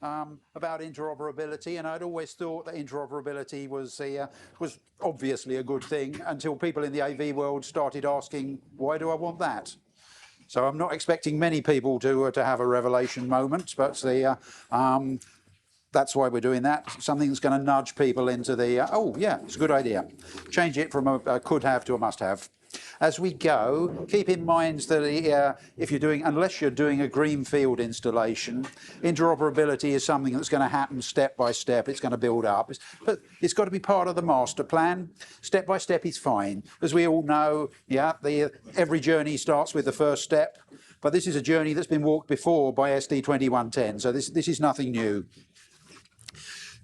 about interoperability, and I'd always thought that interoperability was obviously a good thing until people in the AV world started asking, why do I want that? So I'm not expecting many people to have a revelation moment, but that's why we're doing that. Something that's going to nudge people into the, oh yeah, it's a good idea. Change it from a could have to a must have. As we go, keep in mind that if you're doing, unless you're doing a greenfield installation, interoperability is something that's going to happen step by step. It's going to build up, but it's got to be part of the master plan. Step by step is fine, as we all know. Yeah, every journey starts with the first step, but this is a journey that's been walked before by ST2110, so this is nothing new.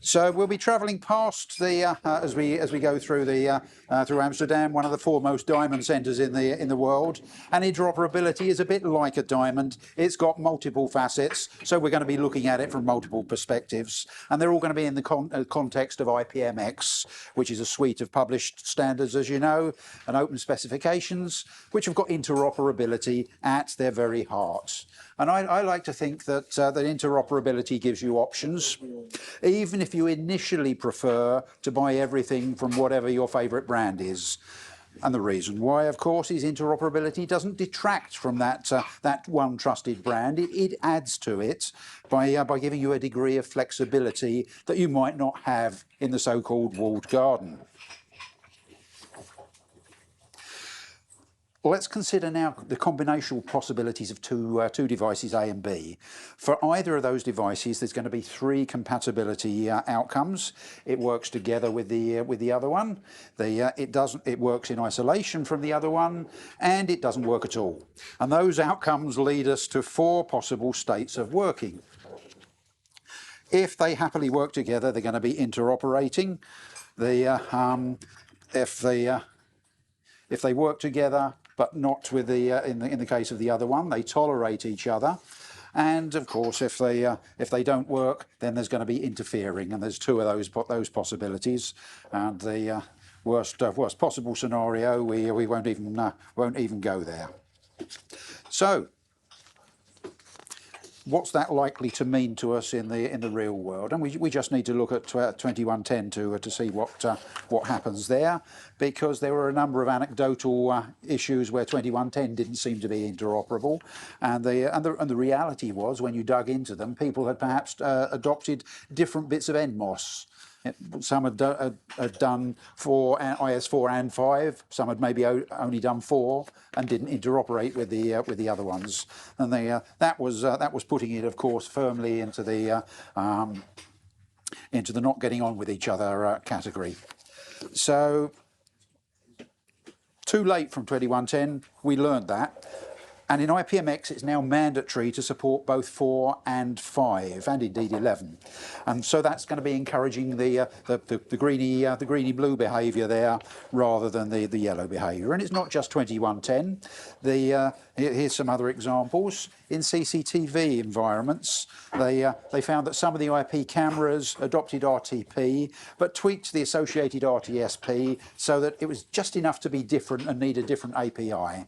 So we'll be travelling past the as we go through through Amsterdam, one of the foremost diamond centres in the world. And interoperability is a bit like a diamond. It's got multiple facets, so we're going to be looking at it from multiple perspectives, and they're all going to be in the context of IPMX, which is a suite of published standards, as you know, and open specifications, which have got interoperability at their very heart. And I like to think that that interoperability gives you options, even if you initially prefer to buy everything from whatever your favourite brand is. And the reason why, of course, is interoperability doesn't detract from that one trusted brand. It adds to it by giving you a degree of flexibility that you might not have in the so-called walled garden. Let's consider now the combinational possibilities of two devices, A and B. For either of those devices, there's going to be three compatibility outcomes. It works together with the other one. It works in isolation from the other one, and it doesn't work at all. And those outcomes lead us to four possible states of working. If they happily work together, they're going to be interoperating. If they work together, but not with in the case of the other one, they tolerate each other. And of course, if they don't work, then there's going to be interfering, and there's two of those possibilities. And the worst possible scenario, we won't even go there. So, what's that likely to mean to us in the real world? And we just need to look at 2110 to see what happens there, because there were a number of anecdotal issues where 2110 didn't seem to be interoperable, and the reality was, when you dug into them, people had perhaps adopted different bits of NMOS. Some had done IS4 and 5. Some had maybe only done 4 and didn't interoperate with the other ones. And that was putting it, of course, firmly into the not getting on with each other category. So too late from 2110. We learned that. And in IPMX, it's now mandatory to support both 4 and 5, and indeed 11. And so that's going to be encouraging the greeny blue behaviour there, rather than the yellow behaviour. And it's not just 2110. Here's some other examples. In CCTV environments, they found that some of the IP cameras adopted RTP, but tweaked the associated RTSP so that it was just enough to be different and need a different API.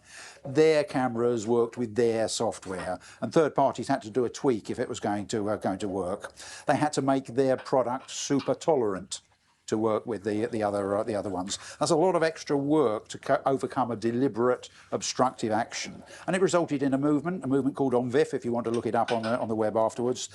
Their cameras worked with their software, and third parties had to do a tweak if it was going to work. They had to make their product super tolerant to work with the other ones. That's a lot of extra work to overcome a deliberate obstructive action, and it resulted in a movement called ONVIF, if you want to look it up on the web afterwards,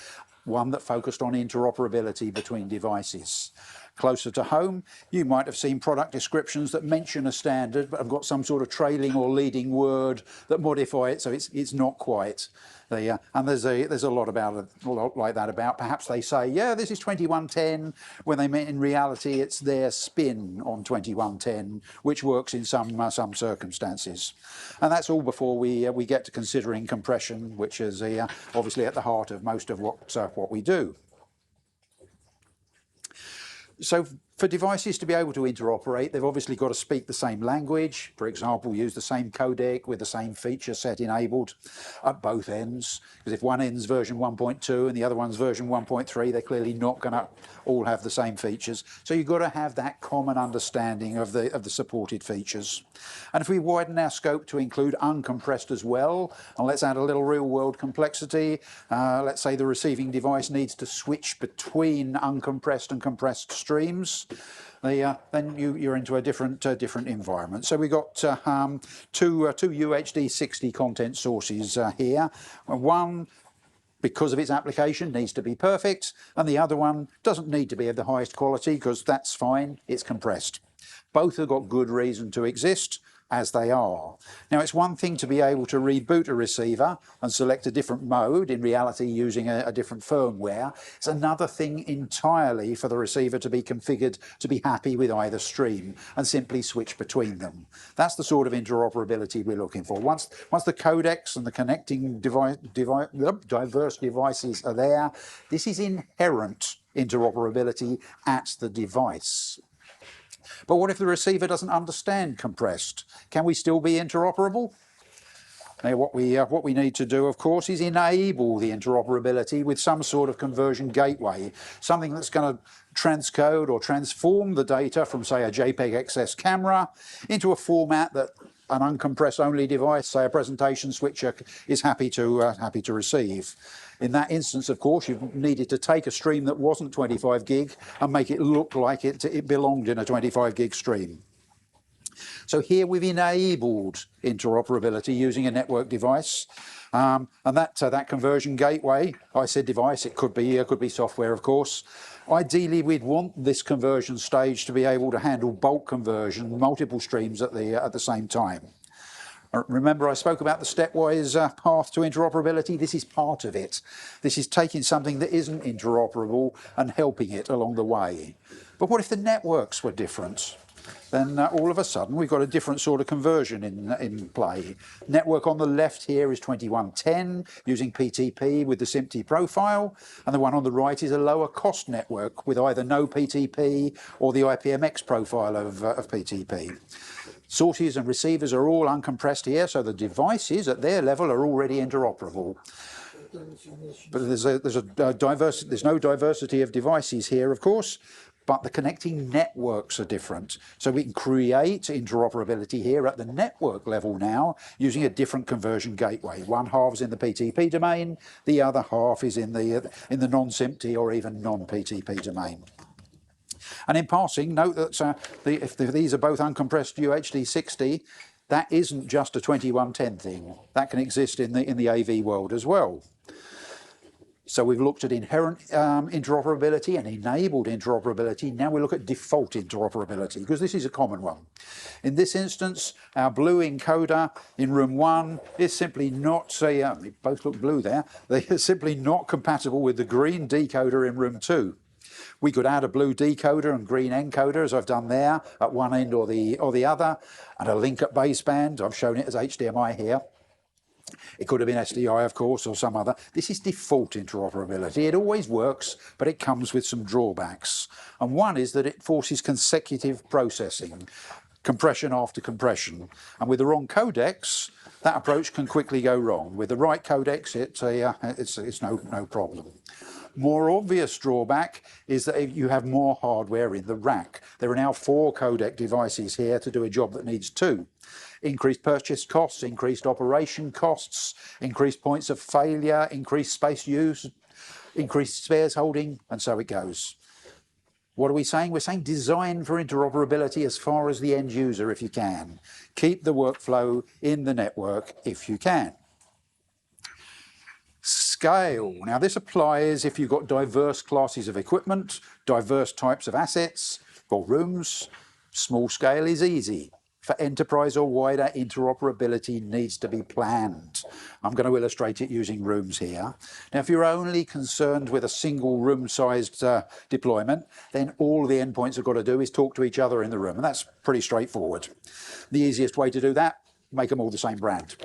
one that focused on interoperability between devices. Closer to home, you might have seen product descriptions that mention a standard but have got some sort of trailing or leading word that modify it, so it's not quite. And there's a lot like that about. Perhaps they say, yeah, this is 2110, when they mean in reality it's their spin on 2110, which works in some circumstances. And that's all before we get to considering compression, which is obviously at the heart of most of what we do. So For devices to be able to interoperate, they've obviously got to speak the same language. For example, use the same codec with the same feature set enabled at both ends. Because if one end's version 1.2 and the other one's version 1.3, they're clearly not going to all have the same features. So you've got to have that common understanding of the supported features. And if we widen our scope to include uncompressed as well, and let's add a little real-world complexity, let's say the receiving device needs to switch between uncompressed and compressed streams, then you're into a different environment. So we've got two UHD 60 content sources here. One, because of its application, needs to be perfect, and the other one doesn't need to be of the highest quality because that's fine, it's compressed. Both have got good reason to exist, as they are. Now, it's one thing to be able to reboot a receiver and select a different mode, in reality using a different firmware. It's another thing entirely for the receiver to be configured to be happy with either stream and simply switch between them. That's the sort of interoperability we're looking for. Once the codecs and the connecting diverse devices are there, this is inherent interoperability at the device. But what if the receiver doesn't understand compressed? Can we still be interoperable? Now, what we need to do, of course, is enable the interoperability with some sort of conversion gateway, something that's going to transcode or transform the data from, say, a JPEG XS camera into a format that an uncompressed only device, say a presentation switcher, is happy to receive. In that instance, of course, you needed to take a stream that wasn't 25 gig and make it look like it belonged in a 25 gig stream. So here we've enabled interoperability using a network device, and that conversion gateway, I said device, it could be software, of course. Ideally, we'd want this conversion stage to be able to handle bulk conversion, multiple streams at the same time. Remember, I spoke about the stepwise path to interoperability. This is part of it. This is taking something that isn't interoperable and helping it along the way. But what if the networks were different? Then all of a sudden we've got a different sort of conversion in play. Network on the left here is 2110 using PTP with the SMPTE profile, and the one on the right is a lower cost network with either no PTP or the IPMX profile of PTP. Sources and receivers are all uncompressed here, so the devices at their level are already interoperable. But there's no diversity of devices here, of course, but the connecting networks are different. So we can create interoperability here at the network level now using a different conversion gateway. One half's in the PTP domain, the other half is in the non-SMPTE or even non-PTP domain. And in passing, note that if these are both uncompressed UHD 60, that isn't just a 2110 thing. That can exist in the AV world as well. So we've looked at inherent interoperability and enabled interoperability. Now we look at default interoperability, because this is a common one. In this instance, our blue encoder in room 1 is simply not, they both look blue there, they are simply not compatible with the green decoder in room 2. We could add a blue decoder and green encoder, as I've done there, at one end or the other, and a link at baseband. I've shown it as HDMI here. It could have been SDI, of course, or some other. This is default interoperability. It always works, but it comes with some drawbacks. And one is that it forces consecutive processing, compression after compression. And with the wrong codecs, that approach can quickly go wrong. With the right codecs, it's no problem. More obvious drawback is that if you have more hardware in the rack. There are now 4 codec devices here to do a job that needs 2. Increased purchase costs, increased operation costs, increased points of failure, increased space use, increased spares holding, and so it goes. What are we saying? We're saying design for interoperability as far as the end user if you can. Keep the workflow in the network if you can. Scale. Now this applies if you've got diverse classes of equipment, diverse types of assets or rooms. Small scale is easy. For enterprise or wider, interoperability needs to be planned. I'm going to illustrate it using rooms here. Now, if you're only concerned with a single room-sized deployment, then all the endpoints have got to do is talk to each other in the room, and that's pretty straightforward. The easiest way to do that, make them all the same brand.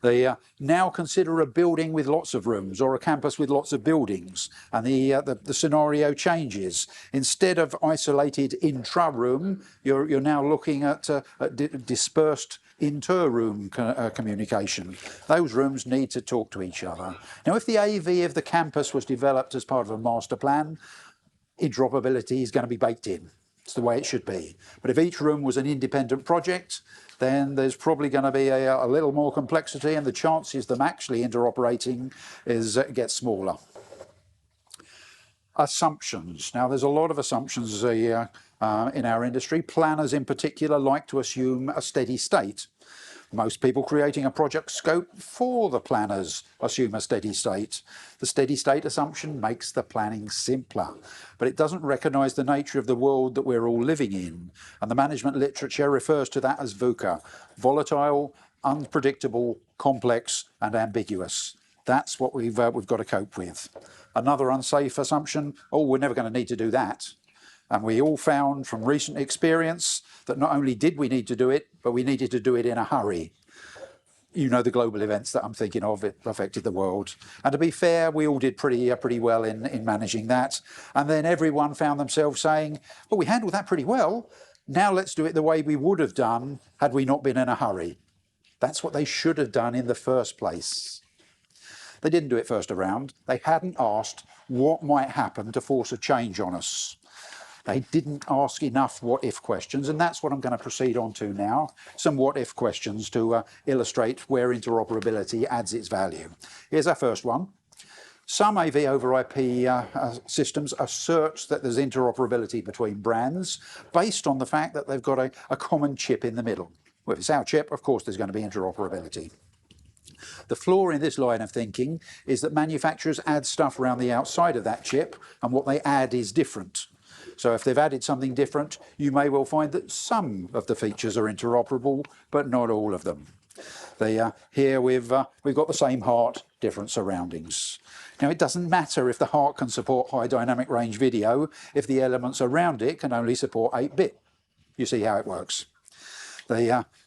They now consider a building with lots of rooms or a campus with lots of buildings, and the scenario changes. Instead of isolated intra-room, you're now looking at dispersed inter-room communication. Those rooms need to talk to each other. Now, if the AV of the campus was developed as part of a master plan, interoperability is going to be baked in. It's the way it should be. But if each room was an independent project, then there's probably going to be a little more complexity, and the chances of them actually interoperating gets smaller. Assumptions. Now, there's a lot of assumptions in our industry. Planners in particular like to assume a steady state. Most people creating a project scope for the planners assume a steady state. The steady state assumption makes the planning simpler, but it doesn't recognise the nature of the world that we're all living in. And the management literature refers to that as VUCA: volatile, unpredictable, complex and ambiguous. That's what we've got to cope with. Another unsafe assumption: oh, we're never going to need to do that. And we all found from recent experience that not only did we need to do it, but we needed to do it in a hurry. You know, the global events that I'm thinking of, it affected the world. And to be fair, we all did pretty well in managing that. And then everyone found themselves saying, well, we handled that pretty well. Now let's do it the way we would have done had we not been in a hurry. That's what they should have done in the first place. They didn't do it first around. They hadn't asked what might happen to force a change on us. They didn't ask enough what-if questions, and that's what I'm going to proceed on to now. Some what-if questions to illustrate where interoperability adds its value. Here's our first one. Some AV over IP systems assert that there's interoperability between brands based on the fact that they've got a common chip in the middle. Well, if it's our chip, of course there's going to be interoperability. The flaw in this line of thinking is that manufacturers add stuff around the outside of that chip, and what they add is different. So if they've added something different, you may well find that some of the features are interoperable, but not all of them. Here we've got the same heart, different surroundings. Now, it doesn't matter if the heart can support high dynamic range video if the elements around it can only support 8-bit. You see how it works.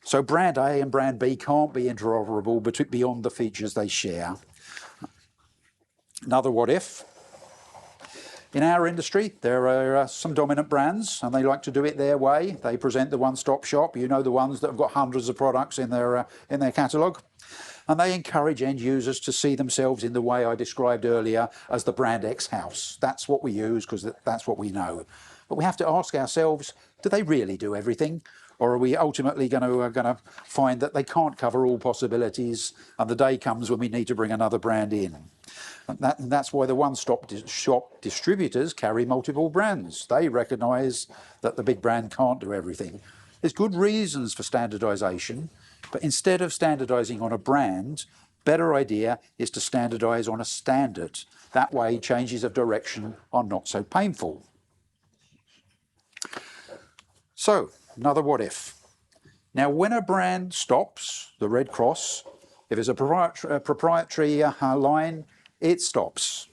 So brand A and brand B can't be interoperable beyond the features they share. Another what if. In our industry, there are some dominant brands, and they like to do it their way. They present the one-stop shop. You know, the ones that have got hundreds of products in their catalogue. And they encourage end users to see themselves in the way I described earlier as the brand X house. That's what we use because that's what we know. But we have to ask ourselves, do they really do everything? Or are we ultimately going to find that they can't cover all possibilities, and the day comes when we need to bring another brand in? And that's why the one-stop shop distributors carry multiple brands. They recognise that the big brand can't do everything. There's good reasons for standardisation, but instead of standardising on a brand, better idea is to standardise on a standard. That way, changes of direction are not so painful. So, another what if. Now, when a brand stops, the red cross, if it's a proprietary line, it stops.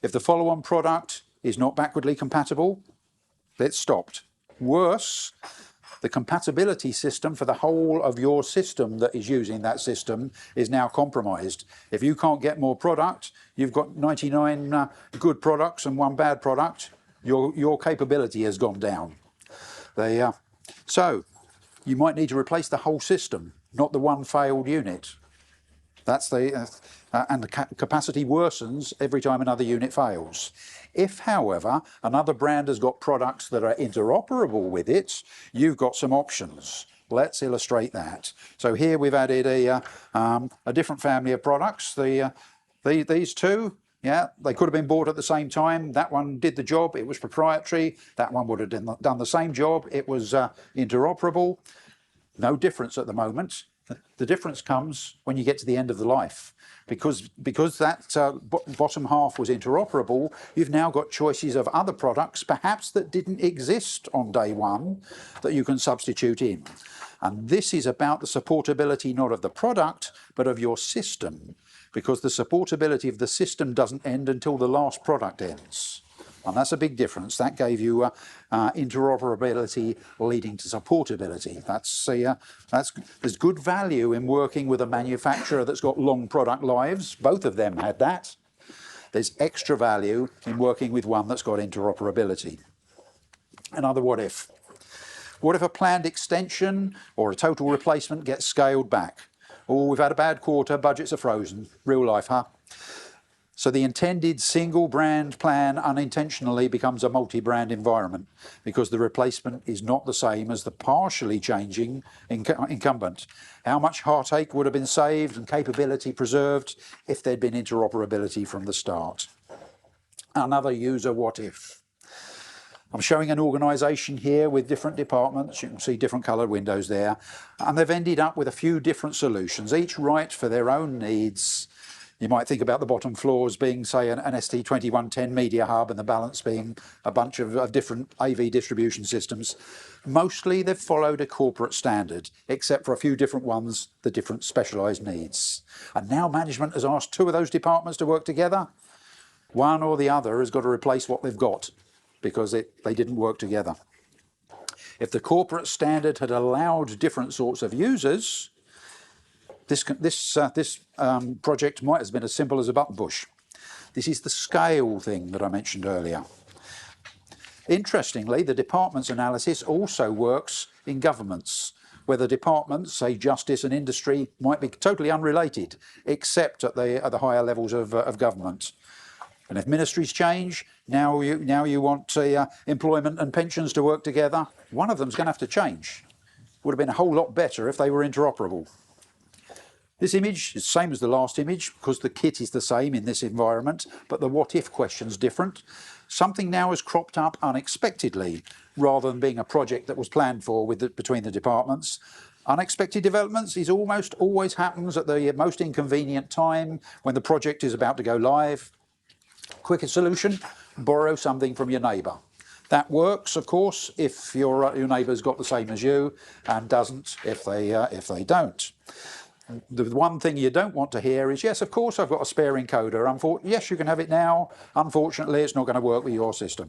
If the follow-on product is not backwardly compatible, it's stopped. Worse, the compatibility system for the whole of your system that is using that system is now compromised. If you can't get more product, you've got 99 good products and one bad product, your capability has gone down. So you might need to replace the whole system, not the one failed unit. That's and the capacity worsens every time another unit fails. If, however, another brand has got products that are interoperable with it, you've got some options. Let's illustrate that. So here we've added a different family of products. These two, yeah, they could have been bought at the same time. That one did the job, it was proprietary. That one would have done the same job, it was interoperable. No difference at the moment. The difference comes when you get to the end of the life. Because that bottom half was interoperable, you've now got choices of other products, perhaps that didn't exist on day one, that you can substitute in. And this is about the supportability not of the product, but of your system. Because the supportability of the system doesn't end until the last product ends. And that's a big difference. That gave you interoperability leading to supportability. There's good value in working with a manufacturer that's got long product lives. Both of them had that. There's extra value in working with one that's got interoperability. Another what if. What if a planned extension or a total replacement gets scaled back? Oh, we've had a bad quarter, budgets are frozen. Real life, huh? So the intended single brand plan unintentionally becomes a multi-brand environment because the replacement is not the same as the partially changing incumbent. How much heartache would have been saved and capability preserved if there'd been interoperability from the start? Another user what if. I'm showing an organisation here with different departments. You can see different coloured windows there. And they've ended up with a few different solutions, each right for their own needs. You might think about the bottom floors being, say, an ST2110 media hub and the balance being a bunch of different AV distribution systems. Mostly they've followed a corporate standard, except for a few different ones, the different specialised needs. And now management has asked two of those departments to work together. One or the other has got to replace what they've got because they didn't work together. If the corporate standard had allowed different sorts of users, this project might have been as simple as a button push. This is the scale thing that I mentioned earlier. Interestingly, the department's analysis also works in governments, where the departments, say justice and industry, might be totally unrelated, except at the higher levels of government. And if ministries change, now you want employment and pensions to work together, one of them's going to have to change. Would have been a whole lot better if they were interoperable. This image is the same as the last image because the kit is the same in this environment, but the what-if question's different. Something now has cropped up unexpectedly, rather than being a project that was planned for between the departments. Unexpected developments is almost always happens at the most inconvenient time when the project is about to go live. Quicker solution, borrow something from your neighbour. That works, of course, if your neighbour's got the same as you, and doesn't if they don't. The one thing you don't want to hear is, yes, of course I've got a spare encoder. Yes, you can have it now. Unfortunately, it's not going to work with your system.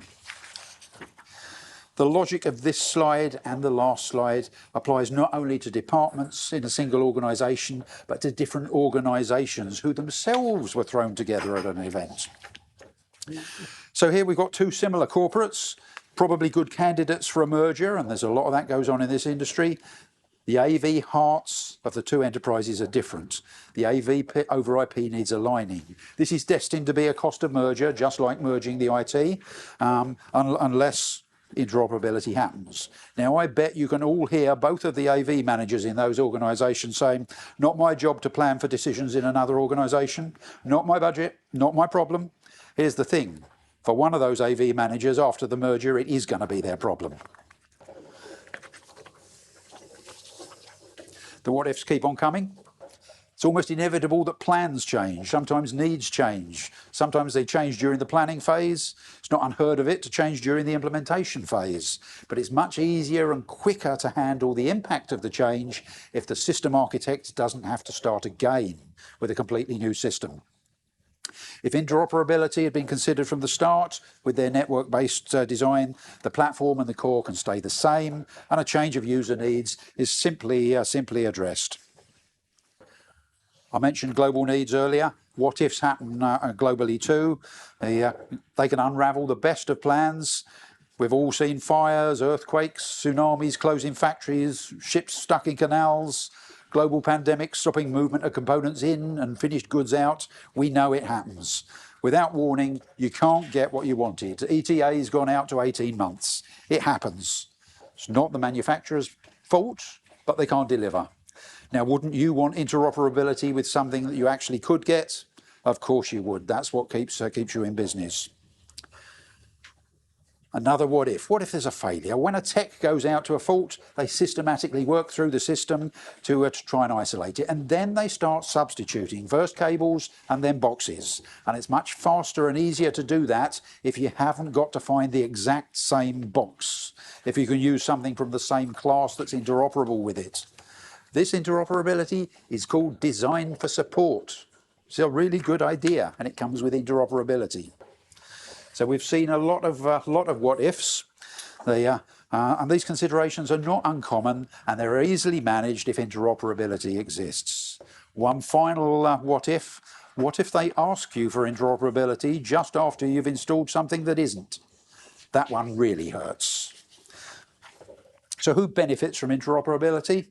The logic of this slide and the last slide applies not only to departments in a single organisation, but to different organisations who themselves were thrown together at an event. So here we've got two similar corporates, probably good candidates for a merger, and there's a lot of that goes on in this industry. The AV hearts of the two enterprises are different. The AV over IP needs aligning. This is destined to be a cost of merger, just like merging the IT, unless interoperability happens. Now, I bet you can all hear both of the AV managers in those organisations saying, not my job to plan for decisions in another organisation, not my budget, not my problem. Here's the thing, for one of those AV managers after the merger, it is going to be their problem. The what-ifs keep on coming. It's almost inevitable that plans change. Sometimes needs change. Sometimes they change during the planning phase. It's not unheard of it to change during the implementation phase. But it's much easier and quicker to handle the impact of the change if the system architect doesn't have to start again with a completely new system. If interoperability had been considered from the start with their network-based design, the platform and the core can stay the same, and a change of user needs is simply addressed. I mentioned global needs earlier. What ifs happen globally too. They can unravel the best of plans. We've all seen fires, earthquakes, tsunamis closing factories, ships stuck in canals, global pandemics stopping movement of components in and finished goods out. We know it happens. Without warning, you can't get what you wanted. ETA's gone out to 18 months. It happens. It's not the manufacturer's fault, but they can't deliver. Now, wouldn't you want interoperability with something that you actually could get? Of course you would. That's what keeps you in business. Another what if. What if there's a failure? When a tech goes out to a fault, they systematically work through the system to try and isolate it. And then they start substituting, first cables and then boxes. And it's much faster and easier to do that if you haven't got to find the exact same box, if you can use something from the same class that's interoperable with it. This interoperability is called design for support. It's a really good idea, and it comes with interoperability. So we've seen a lot of what ifs. And these considerations are not uncommon, and they're easily managed if interoperability exists. One final what if. What if they ask you for interoperability just after you've installed something that isn't? That one really hurts. So who benefits from interoperability?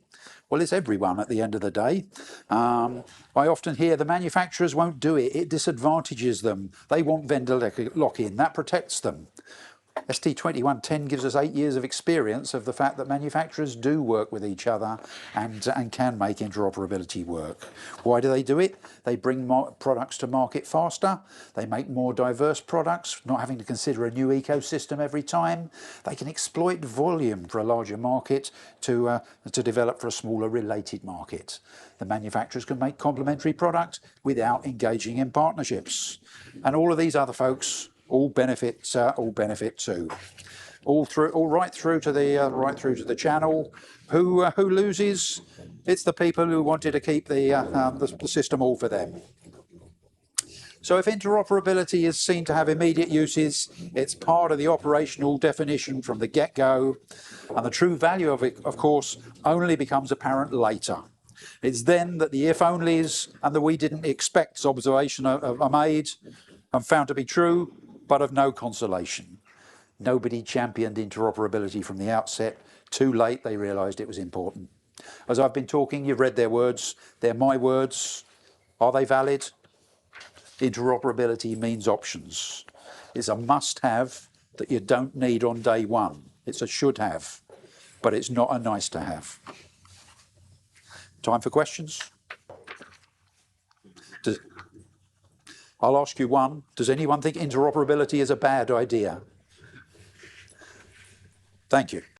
Well, it's everyone at the end of the day. I often hear the manufacturers won't do it. It disadvantages them. They want vendor lock-in. That protects them. ST2110 gives us 8 years of experience of the fact that manufacturers do work with each other and can make interoperability work. Why do they do it? They bring more products to market faster. They make more diverse products, not having to consider a new ecosystem every time. They can exploit volume for a larger market to develop for a smaller related market. The manufacturers can make complementary products without engaging in partnerships. And all of these other folks all benefit too. All right through to the channel. Who loses? It's the people who wanted to keep the system all for them. So if interoperability is seen to have immediate uses, it's part of the operational definition from the get-go, and the true value of it, of course, only becomes apparent later. It's then that the if-onlys and the we didn't expect observation are made and found to be true, but of no consolation. Nobody championed interoperability from the outset. Too late, they realised it was important. As I've been talking, you've read their words. They're my words. Are they valid? Interoperability means options. It's a must-have that you don't need on day one. It's a should-have, but it's not a nice-to-have. Time for questions? I'll ask you one. Does anyone think interoperability is a bad idea? Thank you.